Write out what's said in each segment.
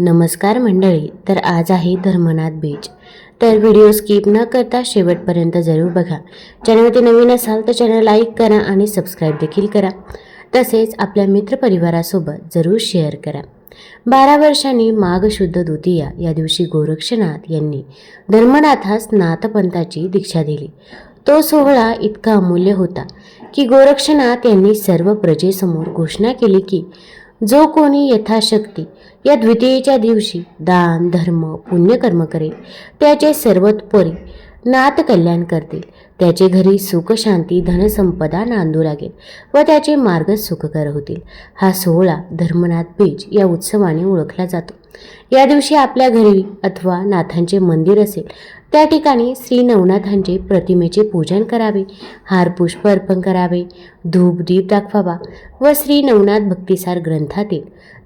नमस्कार मंडळी. तर आज आहे धर्मनाथ बीच. तर व्हिडिओ स्किप न करता शेवटपर्यंत जरूर बघा. चॅनलवरती नवीन असाल तर चॅनल लाईक करा आणि सबस्क्राईब देखील करा. तसेच आपल्या मित्रपरिवारासोबत जरूर शेअर करा. 12 वर्षांनी माघ शुद्ध द्वितीया या दिवशी गोरक्षनाथ यांनी धर्मनाथास नाथपंथाची दीक्षा दिली. तो सोहळा इतका अमूल्य होता की गोरक्षनाथ यांनी सर्व प्रजेसमोर घोषणा केली की जो कोणी यथाशक्ती या द्वितीयेच्या दिवशी दान धर्म पुण्यकर्म करेल त्याचे सर्वतोपरी नाथ कल्याण करतील. त्याचे घरी सुख शांती धनसंपदा नांदू लागेल व त्याचे मार्ग सुखकर होतील. हा सोहळा धर्मनाथ बीज या उत्सवाने ओळखला जातो. या दिवशी आपल्या घरी अथवा नाथांचे मंदिर असेल त्या ठिकाणी श्री नवनाथांचे प्रतिमेचे पूजन करावे, हार पुष्प अर्पण करावे, धूप दीप दाखवावा व श्री नवनाथ भक्तिसार ग्रंथातील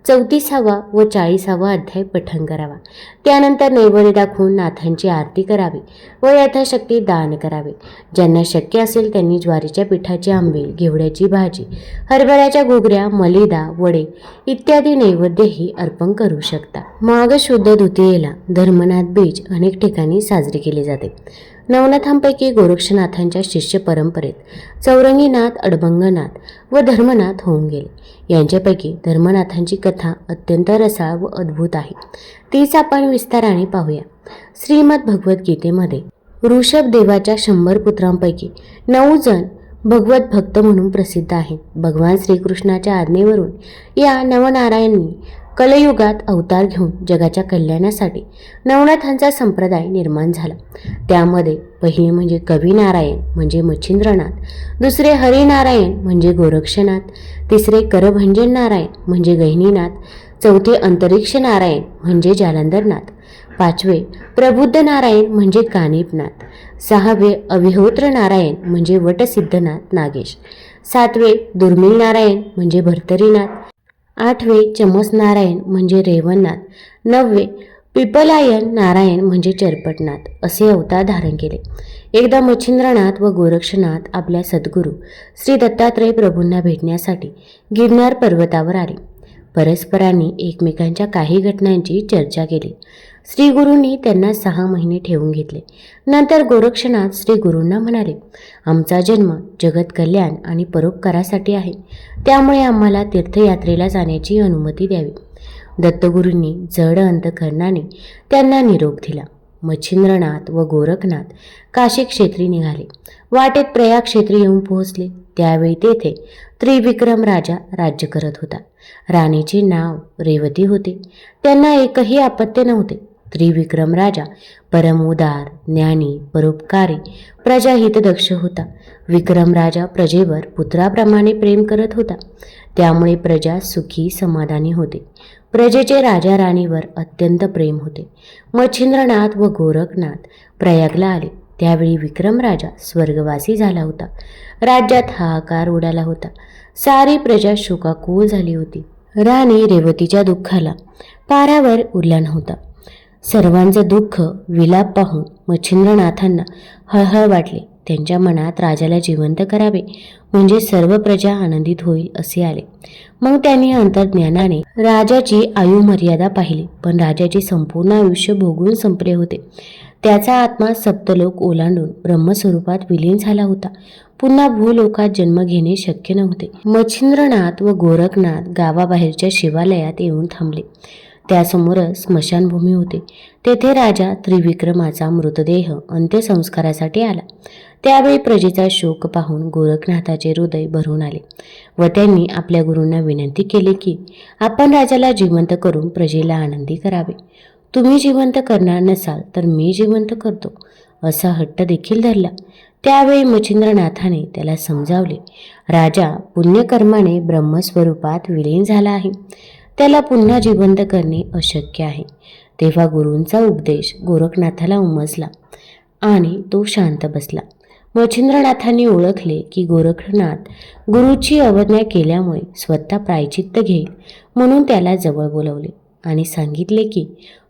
34वा व 40वा अध्याय पठण करावा. त्यानंतर नैवेद्य दाखवून नाथांची आरती करावी व यथाशक्ती दान करावे. ज्यांना शक्य असेल त्यांनी ज्वारीच्या पिठाचे आंबील, घेवड्याची भाजी, हरभऱ्याच्या घुगऱ्या, मलिदा, वडे इत्यादी नैवेद्यही अर्पण करू शकता. माघ शुद्ध द्वितीयेला धर्मनाथ बीज अनेक ठिकाणी साजरे केले जाते. नवनाथांपैकी गोरक्षनाथांच्या शिष्य परंपरेत चौरंगीनाथ, अडभंगनाथ व धर्मनाथ होऊन गेले. यांच्यापैकी धर्मनाथांची कथा अत्यंत रसाळ व अद्भुत आहे. तीच आपण विस्ताराने पाहूया. श्रीमद भगवद्गीतेमध्ये ऋषभदेवाच्या 100 पुत्रांपैकी 9 जण भगवत भक्त म्हणून प्रसिद्ध आहेत. भगवान श्रीकृष्णाच्या आज्ञेवरून या नवनारायणांनी कलयुगात अवतार घेऊन जगाच्या कल्याणासाठी नवनाथांचा संप्रदाय निर्माण झाला. त्यामध्ये पहिले म्हणजे कविनारायण म्हणजे मच्छिंद्रनाथ, दुसरे हरिनारायण म्हणजे गोरक्षनाथ, तिसरे करभंजन नारायण म्हणजे गहिनीनाथ, चौथे अंतरिक्ष नारायण म्हणजे जालंधरनाथ, पाचवे प्रबुद्ध नारायण म्हणजे कानिपनाथ, सहावे अविहोत्र नारायण म्हणजे वटसिद्धनाथ नागेश, सातवे दुर्मिळ नारायण म्हणजे भर्तरीनाथ, आठवे चमस नारायण म्हणजे रेवणनाथ, नववे पिपलायन नारायण म्हणजे चरपटनाथ असे अवतार धारण केले. एकदा मच्छिंद्रनाथ व गोरक्षनाथ आपल्या सद्गुरू श्री दत्तात्रय प्रभूंना भेटण्यासाठी गिरनार पर्वतावर आले. परस्परांनी एकमेकांच्या काही घटनांची चर्चा केली. श्री गुरूंनी त्यांना 6 महिने ठेवून घेतले. नंतर गोरक्षनाथ श्री गुरूंना म्हणाले, आमचा जन्म जगत कल्याण आणि परोपकारासाठी आहे. त्यामुळे आम्हाला तीर्थयात्रेला जाण्याची अनुमती द्यावी. दत्तगुरूंनी जड अंतकरणाने त्यांना निरोप दिला. मच्छिंद्रनाथ व गोरखनाथ काशी क्षेत्री निघाले. वाटेत प्रयाग क्षेत्री येऊन पोहोचले. त्यावेळी तेथे त्रिविक्रम राजा राज्य करत होता. राणीचे नाव रेवती होते. त्यांना एकही अपत्य नव्हते. त्रिविक्रम राजा परमोदार, ज्ञानी, परोपकारी, प्रजाहितदक्ष होता. विक्रम राजा प्रजेवर पुत्राप्रमाणे प्रेम करत होता. त्यामुळे प्रजा सुखी समाधानी होते. प्रजेचे राजा राणीवर अत्यंत प्रेम होते. मच्छिंद्रनाथ व गोरखनाथ प्रयागला आले. त्यावेळी विक्रम राजा स्वर्गवासी झाला होता. राज्यात हाहाकार उडाला होता. सारी प्रजा शोकाकुल झाली होती. राणी रेवतीच्या दुःखाला पारावर उरला नव्हता. सर्वांचं दुःख विलाप पाहून मच्छिंद्रनाथांना हळहळ वाटले. त्यांच्या मनात राजाला जिवंत करावे म्हणजे सर्व प्रजा आनंदित होईल असे आले. मग त्यांनी अंतर्ज्ञानाने राजाची आयु मर्यादा पाहिली. पण राजाचे संपूर्ण आयुष्य भोगून संपले होते. त्याचा आत्मा सप्तलोक ओलांडून ब्रह्मस्वरूपात विलीन झाला होता. पुन्हा भूलोकात जन्म घेणे शक्य नव्हते. मच्छिंद्रनाथ व गोरखनाथ गावाबाहेरच्या शिवालयात येऊन थांबले. त्यासमोरच स्मशानभूमी होते. तेथे राजा त्रिविक्रमाचा मृतदेह अंत्यसंस्कारासाठी आला. त्यावेळी प्रजेचा शोक पाहून गोरखनाथाचे हृदय भरून आले व त्यांनी आपल्या गुरूंना विनंती केली की आपण राजाला जिवंत करून प्रजेला आनंदी करावे. तुम्ही जिवंत करणार नसाल तर मी जिवंत करतो असा हट्ट देखील धरला. त्यावेळी मच्छिंद्रनाथाने त्याला समजावले, राजा पुण्यकर्माने ब्रह्मस्वरूपात विलीन झाला आहे. त्याला पुन्हा जिवंत करणे अशक्य आहे. तेव्हा गुरूंचा उपदेश गोरखनाथाला उमजला आणि तो शांत बसला. मच्छिंद्रनाथांनी ओळखले की गोरखनाथ गुरूची अवज्ञा केल्यामुळे स्वतः प्रायचित्त घेईल. म्हणून त्याला जवळ बोलवले आणि सांगितले की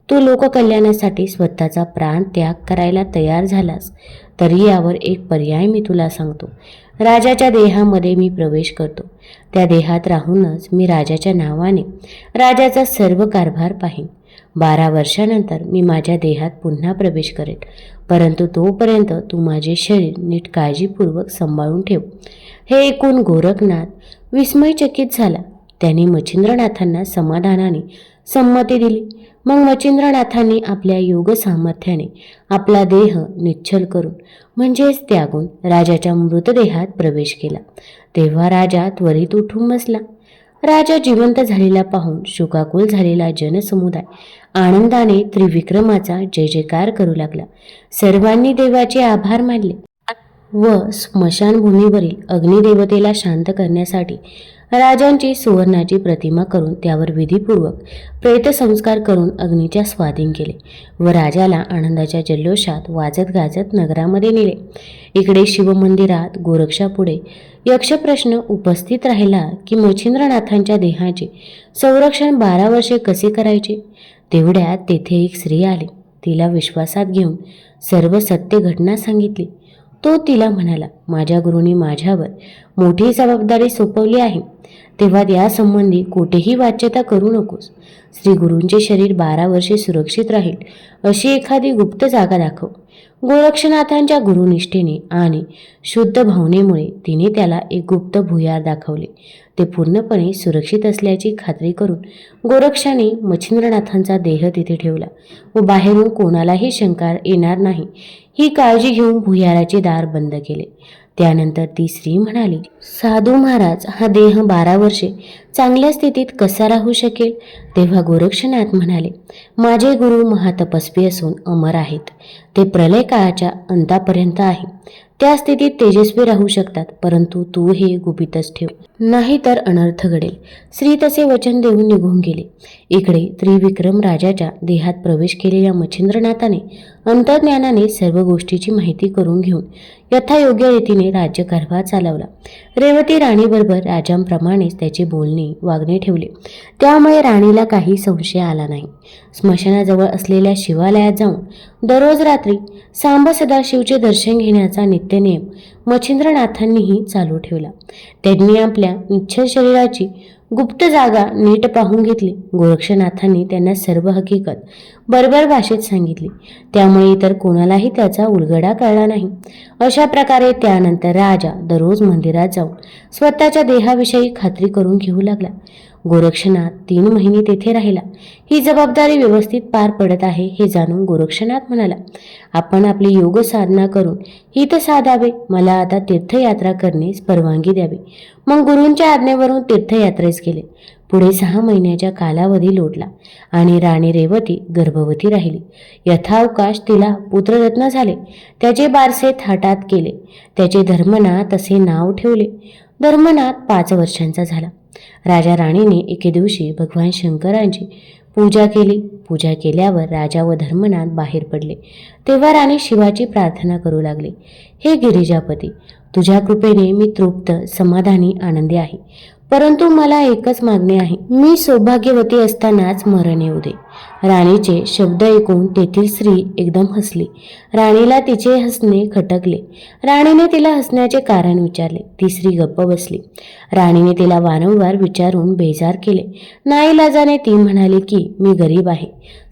तू लोककल्याणासाठी स्वतःचा प्राण त्याग करायला तयार झालास तरी यावर एक पर्याय मी तुला सांगतो. राजाच्या देहामध्ये मी प्रवेश करतो. त्या देहात राहूनच मी राजाच्या नावाने राजाचा सर्व कारभार पाहीन. 12 वर्षानंतर मी माझ्या देहात पुन्हा प्रवेश करेन, परंतु तोपर्यंत तू माझे शरीर नीट काळजीपूर्वक सांभाळून ठेव. हे ऐकून गोरखनाथ विस्मयचकित झाला. त्यांनी मच्छिंद्रनाथांना समाधानाने संमती दिली. मग मच्छिंद्रनाथांनी आपल्या योग सामर्थ्याने आपला देह निश्चल करून म्हणजेच त्यागून राजाच्या मृतदेहात प्रवेश केला. तेव्हा राजा त्वरित उठून बसला. राजा जिवंत झालेला पाहून शोकाकुल झालेला जनसमुदाय आनंदाने त्रिविक्रमाचा जय जयकार करू लागला. सर्वांनी देवाचे आभार मानले व स्मशानभूमीवरील अग्निदेवतेला शांत करण्यासाठी राजांची सुवर्णाची प्रतिमा करून त्यावर विधीपूर्वक प्रेतसंस्कार करून अग्नीच्या स्वाधीन केले व राजाला आनंदाच्या जल्लोषात वाजत गाजत नगरामध्ये नेले. इकडे शिवमंदिरात गोरक्षापुढे यक्षप्रश्न उपस्थित राहिला की मच्छिंद्रनाथांच्या देहाचे संरक्षण 12 वर्षे कसे करायचे. तेवढ्यात तेथे एक स्त्री आली. तिला विश्वासात घेऊन सर्व सत्य घटना सांगितली. तो तिला म्हणाला, माझ्या गुरुनी माझ्यावर मोठी जबाबदारी सोपवली आहे, तेव्हा यासंबंधी कुठेही वाच्यता करू नकोस. श्री गुरूंचे शरीर 12 वर्षे सुरक्षित राहील अशी एखादी गुप्त जागा दाखव. गोरक्षनाथांच्या गुरुनिष्ठेने आणि शुद्ध भावनेमुळे तिने त्याला एक गुप्त भुयार दाखवले. ते पूर्णपणे सुरक्षित असल्याची खात्री करून गोरक्षाने मच्छिंद्रनाथांचा देह तिथे ठेवला व बाहेरून कोणालाही शंका येणार नाही ही काळजी घेऊन भुयाराचे दार बंद केले. त्यानंतर ती स्त्री म्हणाली, साधू महाराज, हा देह 12 वर्षे चांगल्या स्थितीत कसा राहू शकेल. तेव्हा गोरक्षनाथ म्हणाले, माझे गुरु महातपस्वी असून अमर आहेत. ते प्रलय काळाच्या अंतापर्यंत आहे. त्या स्थितीत तेजस्वी राहू शकतात, परंतु तू हे गुपितच ठेव, नाहीतर अनर्थ घडेल. स्त्री तसे वचन देऊन निघून गेले. इकडे त्रिविक्रम राजाच्या देहात प्रवेश केलेल्या मच्छिंद्रनाथाने अंतर्ज्ञानाने सर्व गोष्टीची माहिती करून घेऊन यथायोग्य रीतीने राज्यकारभार चालवला. रेवती राणीबरोबर राजांप्रमाणेच त्याचे बोलणे वागणे ठेवले. त्यामुळे राणीला काही संशय आला नाही. स्मशानाजवळ असलेल्या शिवालयात जाऊन दररोज रात्री सांब सदाशिवचे दर्शन घेण्याचा नित्यनेम मच्छिंद्रनाथांनीही चालू ठेवला. त्यांनी आपल्या निश्चल शरीराची गुप्त जागा नीट पाहून घेतली. गोरक्षनाथांनी त्यांना सर्व हकीकत बरोबर भाषेत सांगितली. त्यामुळे इतर कोणालाही त्याचा उलगडा कळला नाही. अशा प्रकारे त्यानंतर राजा दररोज मंदिरात जाऊन स्वतःच्या देहाविषयी खात्री करून घेऊ लागला. गोरक्षनाथ 3 महिने तेथे राहिला. ही जबाबदारी व्यवस्थित पार पडत आहे हे जाणून गोरक्षनाथ म्हणाला, आपण आपली योग साधना करून हित साधावे. मला आता तीर्थयात्रा करण्यास परवानगी द्यावी. मग गुरूंच्या आज्ञेवरून तीर्थयात्रेस गेले. पुढे 6 महिन्याचा कालावधी लोटला आणि राणी रेवती गर्भवती राहिली. यथावकाश तिला पुत्ररत्न झाले. त्याचे बारसे थाटात केले. त्याचे धर्मनाथ असे नाव ठेवले. धर्मनाथ 5 वर्षांचा झाला. राजा राणीने एके दिवशी भगवान शंकरांची पूजा केली. पूजा केल्यावर राजा व धर्मनाथ बाहेर पडले. तेव्हा राणी शिवाची प्रार्थना करू लागले, हे गिरिजापती, तुझ्या कृपेने मी तृप्त, समाधानी, आनंदी आहे. परंतु मला एकच मागणे आहे, मी सौभाग्यवती असतानाच मरण येऊ दे. राणीचे शब्द ऐकून तेथील स्त्री एकदम हसली. राणीला तिचे हसणे खटकले. राणीने तिला हसण्याचे कारण विचारले. ती स्त्री गप्प बसली. राणीने तिला वारंवार विचारून बेजार केले. नाईलाजाने ती म्हणाली की मी गरीब आहे.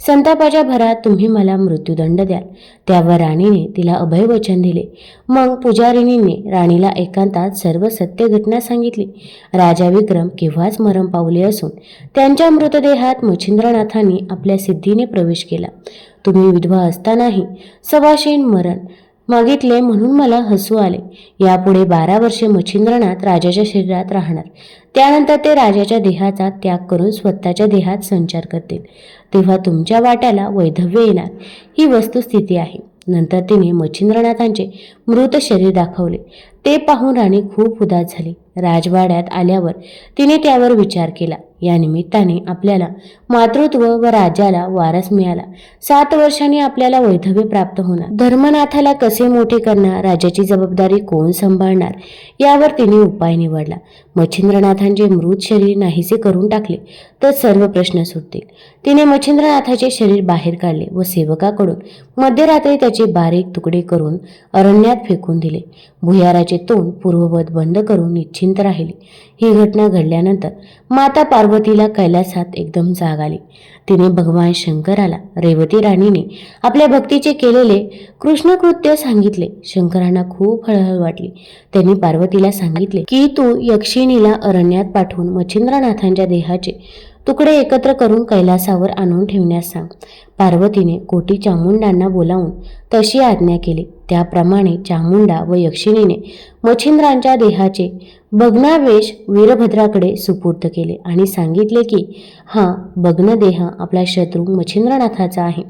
संतापाच्या भरात तुम्ही मला मृत्यूदंड द्याल. त्यावर राणीने तिला अभयवचन दिले. मग पुजारिणीने राणीला एकांतात सर्व सत्य घटना सांगितली. राजा विक्रम केव्हाच मरण पावले असून त्यांच्या मृतदेहात मच्छिंद्रनाथांनी आपल्या सिद्धीने प्रवेश केला. तुम्ही विधवा असतानाही सवाशीण मरण मागितले म्हणून मला हसू आले. यापुढे 12 वर्षे मच्छिंद्रनाथ राजाच्या शरीरात राहणार. त्यानंतर ते राजाच्या देहाचा त्याग करून स्वतःच्या देहात संचार करतील. तेव्हा तुमच्या वाट्याला वैधव्य येणार. ही वस्तुस्थिती आहे. नंतर तिने मच्छिंद्रनाथांचे मृत शरीर दाखवले. ते पाहून राणी खूप उदास झाली. राजवाड्यात आल्यावर तिने त्यावर विचार केला. या निमित्ताने आपल्याला मातृत्व व राज्याला वारस मिळाला. 7 वर्षांनी आपल्याला वैधव्य प्राप्त होणार. धर्मनाथाला कसे मोठे करणार, राज्याची जबाबदारी कोण सांभाळणार, यावर तिने उपाय निवडला. मच्छिंद्रनाथांचे मृत शरीर नाहीसे करून टाकले तर सर्व प्रश्न सुटतील. तिने मच्छिंद्रनाथाचे शरीर बाहेर काढले व सेवकाकडून मध्यरात्री त्याचे बारीक तुकडे करून अरण्यात अरण्यात फेकून दिले. भुयाराचे तोंड पूर्ववत बंद करून निश्चिंत राहिले. ही घटना घडल्यानंतर माता पार्वतीला कैलासात एकदम जाग आली. तिने भगवान शंकराला रेवती राणीने आपल्या भक्तीचे केलेले कृष्णकृत्य सांगितले. शंकरांना खूप हळहळ वाटली. त्यांनी पार्वतीला सांगितले की तू यक्षिणीला अरण्यात पाठवून मच्छिंद्रनाथांच्या देहाचे तुकडे एकत्र करून कैलासावर आणून ठेवण्यास सांग. पार्वतीने कोटी चामुंडांना बोलावून तशी आज्ञा केली. त्याप्रमाणे चामुंडा व यक्षिणीने मच्छिंद्रांच्या देहाचे भग्नावेश वीरभद्राकडे सुपूर्द केले आणि सांगितले की हा भग्न देह आपला शत्रू मच्छिंद्रनाथाचा आहे.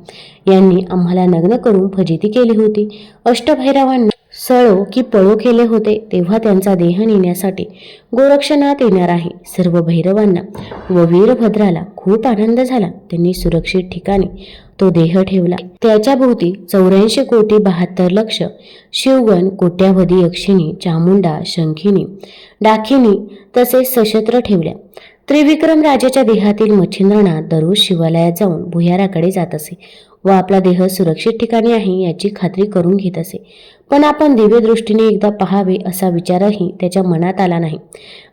यांनी आम्हाला नग्न करून फजिती केली होती. अष्टभैरवांना सळो की पळो केले होते. तेव्हा त्यांचा देह नेण्यासाठी गोरक्षनाथ येणार आहे. सर्व भैरवांना व वीरभद्राला खूप आनंद झाला. त्यांनी सुरक्षित ठिकाणी तो देह ठेवला. त्याच्या भोवती 84 कोटी 72 लक्ष शिवगण, कोट्यावधी यक्षिणी, चामुंडा, शंखिनी, डाकिनी तसेच सशस्त्र ठेवल्या. त्रिविक्रम राजाच्या देहातील मच्छिंद्रनाथ दररोज शिवालयात जाऊन भुयाराकडे जात असे व आपला देह सुरक्षित ठिकाणी आहे याची खात्री करून घेत असे. पण आपण दिव्य दृष्टीने एकदा पहावे असा विचारही त्याच्या मनात आला नाही.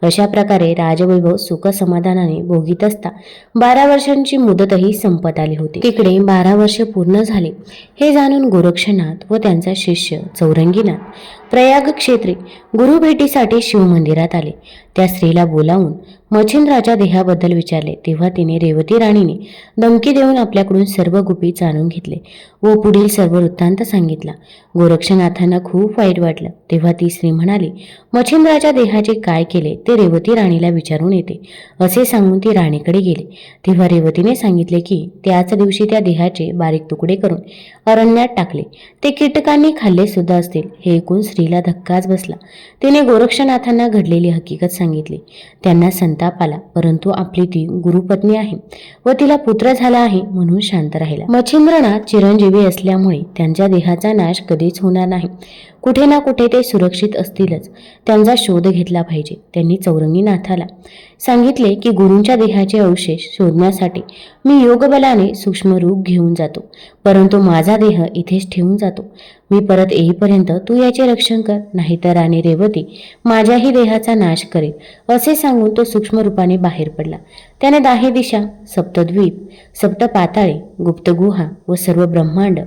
अशा प्रकारे राजवैभव सुख समाधानाने भोगीत असता 12 वर्षांची मुदतही संपत आली होती. तिकडे 12 वर्ष पूर्ण झाले हे जाणून गोरक्षनाथ व त्यांचा शिष्य चौरंगीनाथ प्रयाग क्षेत्री गुरुभेटीसाठी शिवमंदिरात आले. त्या स्त्रीला बोलावून मच्छिंद्राच्या देहाबद्दल विचारले. तेव्हा तिने रेवती राणीने धमकी देऊन आपल्याकडून सर्व गुपी जाणून घेतले व पुढील सर्व वृत्तांत सांगितला. गोरक्षनाथांना खूप वाईट वाटलं. तेव्हा ती स्त्री म्हणाली, मच्छिंद्राच्या देहाचे काय केले ते रेवती राणीला विचारून येते. असे सांगून ती राणीकडे गेली. तेव्हा रेवतीने सांगितले की त्याच दिवशी त्या देहाचे बारीक तुकडे करून अरण्यात टाकले. ते कीटकांनी खाल्ले सुद्धा असतील. हे ऐकून स्त्रीला धक्काच बसला. तिने गोरक्षनाथांना घडलेली हकीकत सांगितली. त्यांना संताप आला, परंतु आपली ती गुरुपत्नी आहे व तिला पुत्र झाला आहे म्हणून शांत राहिला. मच्छिंद्रनाथ चिरंजीवी असल्यामुळे त्यांच्या देहाचा नाश कधीच होणार नाही. कुठे ना कुठे ते सुरक्षित असतीलच. त्यांचा शोध घेतला पाहिजे. त्यांनी चौरंगीनाथाला सांगितले की गुरूंच्या देहाचे अवशेष शोधण्यासाठी मी योगबलाने सूक्ष्म रूप घेऊन जातो, परंतु माझा देह इथेच ठेवून जातो. मी परत येईपर्यंत तू याचे रक्षण कर, नाहीतर राणी रेवती माझ्याही देहाचा नाश करेल. असे सांगून तो सूक्ष्म रूपाने बाहेर पडला. त्याने 10 दिशा, सप्तद्वीप, सप्तपाताळे, गुप्तगुहा व सर्व ब्रह्मांड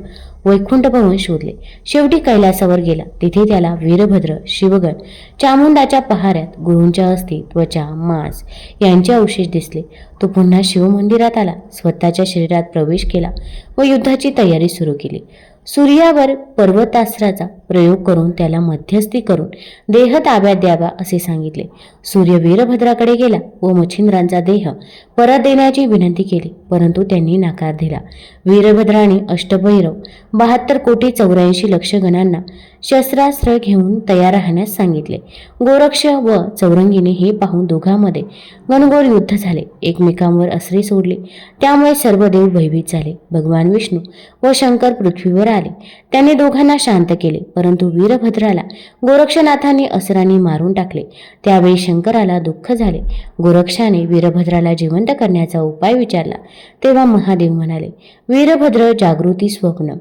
वैकुंठ भवन शोधले. शेवटी कैलासावर गेला. तिथे त्याला वीरभद्र, शिवगण, चामुंडाच्या पहाऱ्यात गुरूंच्या अस्थी, त्वचा, मांस यांचे अवशेष दिसले. तो पुन्हा शिवमंदिरात आला. स्वतःच्या शरीरात प्रवेश केला व युद्धाची तयारी सुरू केली. सूर्यावर पर्वतास्त्राचा प्रयोग करून त्याला मध्यस्थी करून देह ताब्यात द्यावा असे सांगितले. सूर्य वीरभद्राकडे गेला व मच्छिंद्रांचा देह परत देण्याची विनंती केली, परंतु त्यांनी नकार दिला. वीरभद्राने अष्टभैरव 72 कोटी 84 लक्ष गणांना शस्त्रास्त्र घेऊन तयार राहण्यास सांगितले. गोरक्ष व चौरंगीने हे पाहून दोघांमध्ये घनघोर युद्ध झाले. एकमेकांवर अस्त्रे सोडली. त्यामुळे सर्व देव भयभीत झाले. भगवान विष्णू व शंकर पृथ्वीवर आले. त्यांनी दोघांना शांत केले, परंतु वीरभद्राला गोरक्षनाथांनी अस्त्रांनी मारून टाकले. त्यावेळी शंकराला दुःख झाले. गोरक्षाने वीरभद्राला जिवंत करण्याचा उपाय विचारला. तेव्हा महादेव म्हणाले, वीरभद्र जागृती, स्वप्न,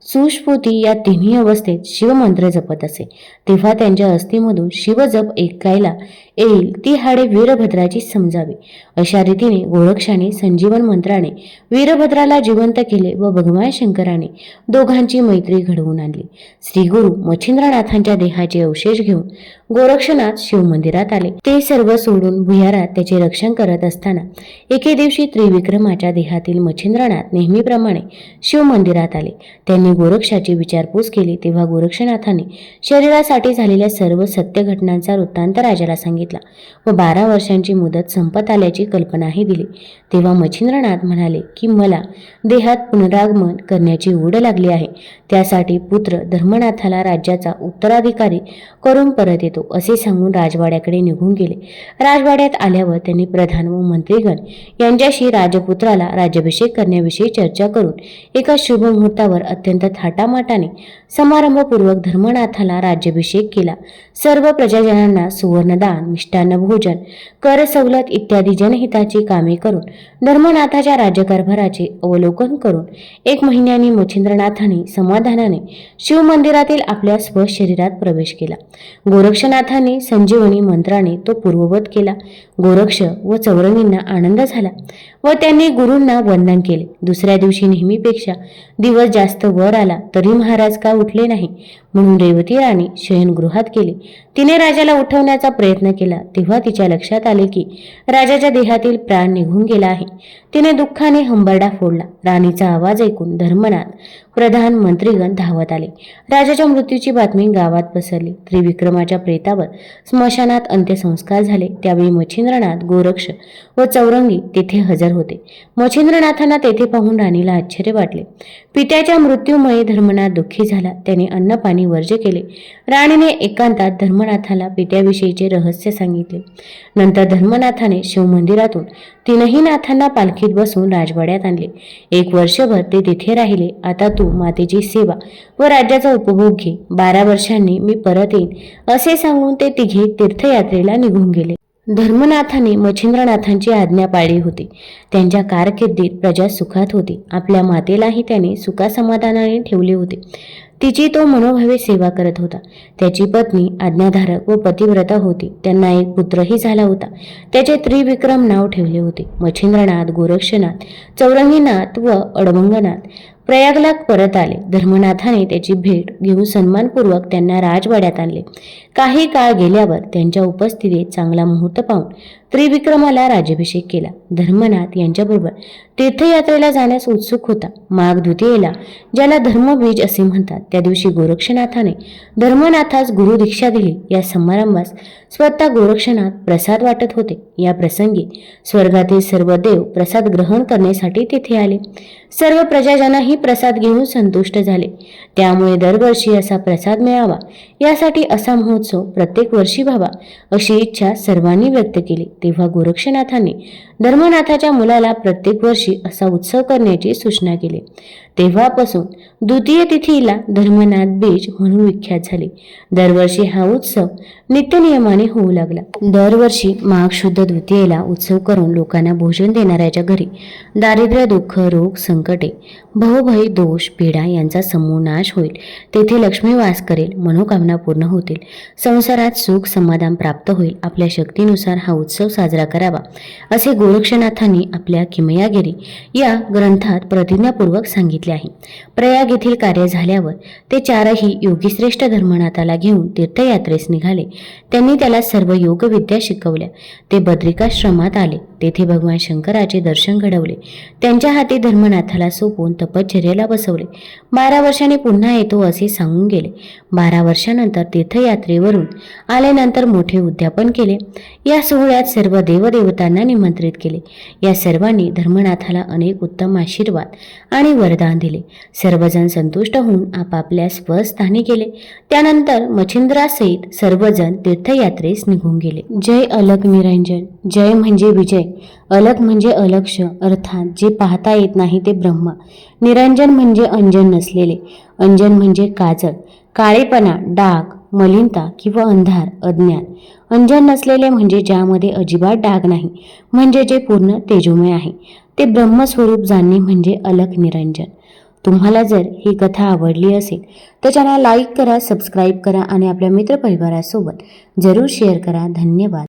सुषुप्ती या तिन्ही अवस्थेत शिवमंत्र जपत असे. तेव्हा त्यांच्या अस्थीमधून शिवजप ऐकायला येईल. ती हाडे वीरभद्राची समजावी. अशा रीतीने गोरक्षाने संजीवन मंत्राने वीरभद्राला जिवंत केले व भगवान शंकराने दोघांची मैत्री घडवून आणली. श्रीगुरु मच्छिंद्रनाथांच्या देहाचे अवशेष घेऊन गोरक्षनाथ शिवमंदिरात आले. ते सर्व सोडून भुयारात त्याचे रक्षण करत असताना एके दिवशी त्रिविक्रमाच्या देहातील मच्छिंद्रनाथ नेहमीप्रमाणे शिवमंदिरात आले. त्यांनी गोरक्षाची विचारपूस केली. तेव्हा गोरक्षनाथाने शरीरासाठी झालेल्या सर्व सत्य घटनांचा वृत्तांत राजाला सांगितला व 12 वर्षांची मुदत संपत आल्याची कल्पनाही दिली. तेव्हा मच्छिंद्रनाथ म्हणाले की मला देहात पुनरागमन करण्याची ओढ लागली आहे. त्यासाठी पुत्र धर्मनाथाला राज्याचा उत्तराधिकारी करून परत येतो असे सांगून राजवाड्याकडे निघून गेले. राजवाड्यात आल्यावर त्यांनी प्रधान व मंत्रीगण यांच्याशी राजपुत्राला राज्याभिषेक करण्याविषयी चर्चा करून एका शुभ मुहूर्तावर अत्यंत थाटामाटाने समारंभपूर्वक धर्मनाथाला राज्याभिषेक केला. सर्व प्रजाजनांना सुवर्णदान, मिष्टान्न भोजन, कर सवलत इत्यादी जनहिताची कामे करून धर्मनाथाच्या राज्यकारभाराचे अवलोकन करून 1 महिन्याने मच्छिंद्रनाथाने समाधी समाधानाने शिव मंदिरातील आपल्या स्वशरीरात प्रवेश केला. गोरक्षनाथाने संजीवनी मंत्राने तो पूर्ववत केला. गोरक्ष व चौरंगींना आनंद झाला व त्यांनी गुरूंना वंदन केले. दुसऱ्या दिवशी नेहमीपेक्षा दिवस जास्त वर आला तरी महाराज का उठले नाही म्हणून रेवती राणी शयनगृहात गेली. तिने राजाला उठवण्याचा प्रयत्न केला तेव्हा तिच्या लक्षात आले की राजाच्या देहातील प्राण निघून गेला आहे. तिने दुःखाने हंबरडा फोडला. राणीचा आवाज ऐकून धर्मनाथ प्रधान मंत्रीगण धावत आले. राजाच्या मृत्यूची बातमी गावात पसरली. त्रिविक्रमाच्या प्रेतावर स्मशानात अंत्यसंस्कार झाले. त्यावेळी मच्छिंद्रनाथ, गोरक्ष व चौरंगी तेथे हजर होते. मच्छिंद्रनाथांना तेथे पाहून राणीला आश्चर्य वाटले. पित्याच्या मृत्यूमुळे धर्मनाथ दुःखी झाला. त्याने अन्न पाणी वर्ज्य केले. राणीने एकांतात धर्मनाथाला पित्याविषयीचे रहस्य सांगितले. नंतर धर्मनाथाने शिवमंदिरातून तीनही नाथांना पालखीत बसून राजवाड्यात आणले. 1 वर्षभर ते तिथे राहिले. आता तू मातेची सेवा व राज्याचा उपभोग घे. 12 वर्षांनी मी परत येईन असे सांगून ते तिघे तीर्थयात्रेला निघून गेले. धर्मनाथाने मच्छिंद्रनाथांची आज्ञा पाळली होती. त्यांच्या कारकिर्दीत प्रजा सुखात होती. आपल्या मातेलाही त्याने सुखासमाधानाने ठेवले होते. तिची तो मनोभावे सेवा करत होता. त्याची पत्नी आज्ञाधारक व पतिव्रता होती. त्यांना एक पुत्रही झाला होता. त्याचे त्रिविक्रम नाव ठेवले होते. मच्छिंद्रनाथ, गोरक्षनाथ, चौरंगीनाथ व अडबंगनाथ प्रयागला परत आले. धर्मनाथाने त्याची भेट घेऊन सन्मानपूर्वक त्यांना राजवाड्यात आणले. काही काळ गेल्यावर त्यांच्या उपस्थितीत चांगला मुहूर्त पाहून त्रिविक्रमाला राज्याभिषेक केला. धर्मनाथ यांच्याबरोबर तीर्थयात्रेला जाण्यास उत्सुक होता. माघ द्वितीयेला, ज्याला धर्मबीज असे म्हणतात, त्या दिवशी गोरक्षनाथाने धर्मनाथास गुरु दीक्षा दिली. या समारंभास स्वतः गोरक्षनाथ प्रसाद वाटत होते. या प्रसंगी स्वर्गातील सर्व देव प्रसाद ग्रहण करण्यासाठी तिथे आले. सर्व प्रजाजनही प्रसाद घेऊन संतुष्ट झाले. त्यामुळे दरवर्षी असा प्रसाद मिळावा यासाठी असा महोत्सव प्रत्येक वर्षी व्हावा अशी इच्छा सर्वांनी व्यक्त केली. तेव्हा गोरक्षनाथांनी धर्मनाथाच्या मुलाला प्रत्येक वर्षी असा उत्सव करण्याची सूचना केली. तेव्हापासून द्वितीय तिथीला धर्मनाथ बीज म्हणून विख्यात झाले. दरवर्षी हा उत्सव नित्यनियमाने होऊ लागला. दरवर्षी माघ शुद्ध द्वितीयेला उत्सव करून लोकांना भोजन देणाऱ्याच्या घरी दारिद्र्य, दुःख, रोग, संकटे, भवभय, दोष, पीडा यांचा समूळ नाश होईल. तेथे लक्ष्मी वास करेल, मनोकामना पूर्ण होतील, संसारात सुख समाधान प्राप्त होईल. आपल्या शक्तीनुसार हा उत्सव साजरा करावा असे गोरक्षनाथांनी आपल्या किमयागिरी या ग्रंथात प्रतिज्ञापूर्वक सांगितले आहे. प्रयाग येथील कार्य झाल्यावर ते चारही योगीश्रेष्ठ धर्मनाथाला घेऊन तीर्थयात्रेस निघाले. त्यांनी त्याला सर्व योगविद्या शिकवल्या. ते बद्रिकाश्रमात आले. तेथे भगवान शंकराचे दर्शन घडवले. त्यांच्या हाती धर्मनाथाला सोपवून तपश्चर्येला बसवले. 12 वर्षांनी पुन्हा येतो असे सांगून गेले. 12 वर्षानंतर तीर्थयात्रेवरून आल्यानंतर मोठे उद्यापन केले. या सोहळ्यात सर्व देवदेवतांना निमंत्रित केले. या सर्वांनी धर्मनाथाला अनेक उत्तम आशीर्वाद आणि वरदान दिले. सर्वजण संतुष्ट होऊन आपापल्या स्वस्थानी गेले. त्यानंतर मच्छिंद्रासहित सर्वजण तीर्थयात्रेस निघून गेले. जय अलख निरंजन. जय म्हणजे विजय, अलख म्हणजे अलक्ष, अर्थात जे पाहता येत नाही ते ब्रह्म. निरंजन म्हणजे अंजन नसलेले. अंजन म्हणजे काजळ, काळेपणा, डाग, मलिनता किंवा अंधार, अज्ञान. अंजन नसलेले म्हणजे ज्यामध्ये अजिबात डाग नाही, म्हणजे जे पूर्ण तेजोमय आहे. ते ब्रह्मस्वरूप जाणणे म्हणजे अलख निरंजन. तुम्हाला जर ही कथा आवडली असेल तर चॅनल लाईक करा, सबस्क्राईब करा आणि आपल्या मित्रपरिवारासोबत जरूर शेअर करा. धन्यवाद.